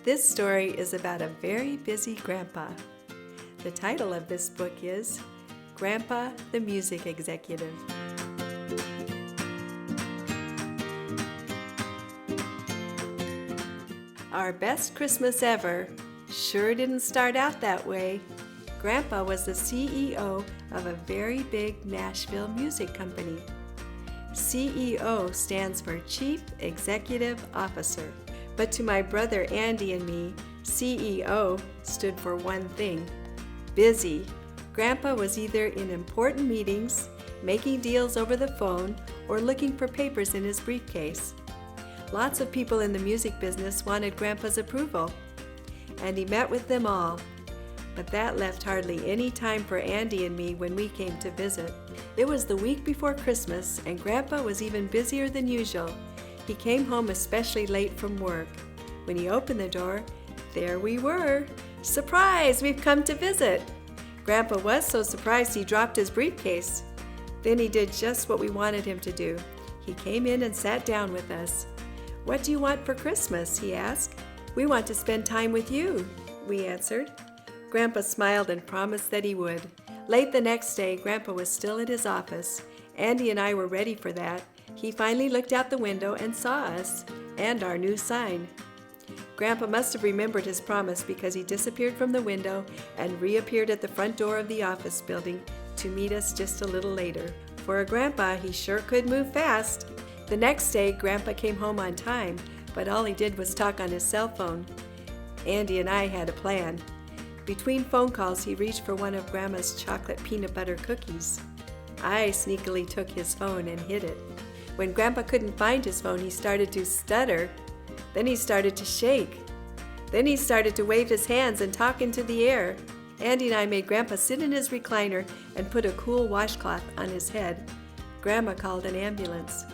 This story is about a very busy grandpa. The title of this book is Grandpa the Music Executive. Our best Christmas ever sure didn't start out that way. Grandpa was the CEO of a very big Nashville music company. CEO stands for Chief Executive Officer. But to my brother Andy and me, CEO stood for one thing: busy. Grandpa was either in important meetings, making deals over the phone, or looking for papers in his briefcase. Lots of people in the music business wanted Grandpa's approval, and he met with them all. But that left hardly any time for Andy and me when we came to visit. It was the week before Christmas, and Grandpa was even busier than usual. He came home especially late from work. When he opened the door, there we were. Surprise! We've come to visit! Grandpa was so surprised he dropped his briefcase. Then he did just what we wanted him to do. He came in and sat down with us. "What do you want for Christmas?" he asked. "We want to spend time with you," we answered. Grandpa smiled and promised that he would. Late the next day, Grandpa was still at his office. Andy and I were ready for that. He finally looked out the window and saw us, and our new sign. Grandpa must have remembered his promise because he disappeared from the window and reappeared at the front door of the office building to meet us just a little later. For a grandpa, he sure could move fast. The next day, Grandpa came home on time, but all he did was talk on his cell phone. Andy and I had a plan. Between phone calls, he reached for one of Grandma's chocolate peanut butter cookies. I sneakily took his phone and hid it. When Grandpa couldn't find his phone, he started to stutter. Then he started to shake. Then he started to wave his hands and talk into the air. Andy and I made Grandpa sit in his recliner and put a cool washcloth on his head. Grandma called an ambulance.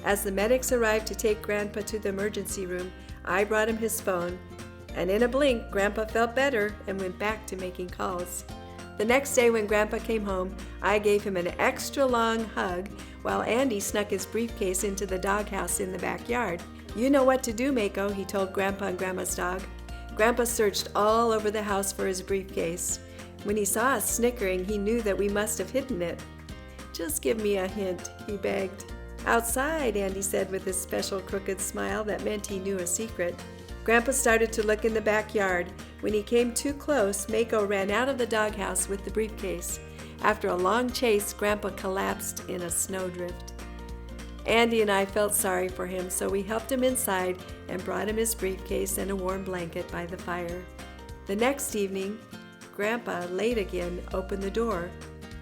As the medics arrived to take Grandpa to the emergency room, I brought him his phone, and in a blink, Grandpa felt better and went back to making calls. The next day when Grandpa came home, I gave him an extra long hug while Andy snuck his briefcase into the doghouse in the backyard. "You know what to do, Mako," he told Grandpa and Grandma's dog. Grandpa searched all over the house for his briefcase. When he saw us snickering, he knew that we must have hidden it. "Just give me a hint," he begged. "Outside," Andy said with his special crooked smile that meant he knew a secret. Grandpa started to look in the backyard. When he came too close, Mako ran out of the doghouse with the briefcase. After a long chase, Grandpa collapsed in a snowdrift. Andy and I felt sorry for him, so we helped him inside and brought him his briefcase and a warm blanket by the fire. The next evening, Grandpa, late again, opened the door.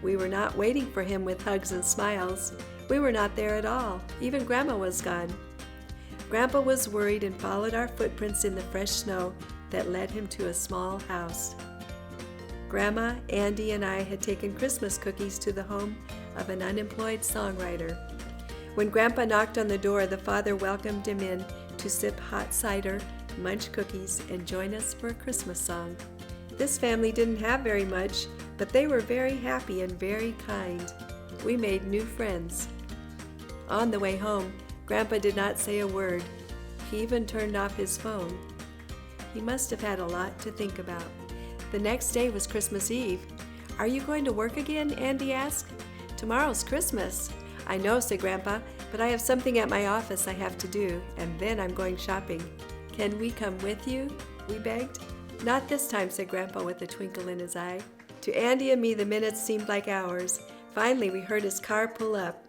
We were not waiting for him with hugs and smiles. We were not there at all. Even Grandma was gone. Grandpa was worried and followed our footprints in the fresh snow that led him to a small house. Grandma, Andy, and I had taken Christmas cookies to the home of an unemployed songwriter. When Grandpa knocked on the door, the father welcomed him in to sip hot cider, munch cookies, and join us for a Christmas song. This family didn't have very much, but they were very happy and very kind. We made new friends. On the way home, Grandpa did not say a word. He even turned off his phone. He must have had a lot to think about. The next day was Christmas Eve. "Are you going to work again?" Andy asked. "Tomorrow's Christmas." "I know," said Grandpa, "but I have something at my office I have to do, and then I'm going shopping." "Can we come with you?" we begged. "Not this time," said Grandpa with a twinkle in his eye. To Andy and me, the minutes seemed like hours. Finally, we heard his car pull up.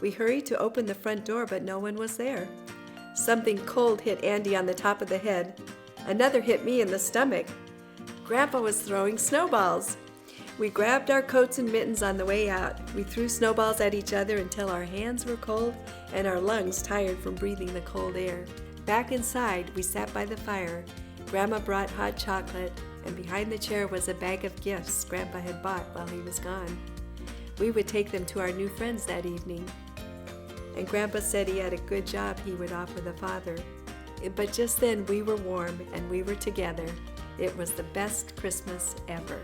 We hurried to open the front door, but no one was there. Something cold hit Andy on the top of the head. Another hit me in the stomach. Grandpa was throwing snowballs. We grabbed our coats and mittens on the way out. We threw snowballs at each other until our hands were cold and our lungs tired from breathing the cold air. Back inside, we sat by the fire. Grandma brought hot chocolate, and behind the chair was a bag of gifts Grandpa had bought while he was gone. We would take them to our new friends that evening. And Grandpa said he had a good job he would offer the father. But just then we were warm and we were together. It was the best Christmas ever.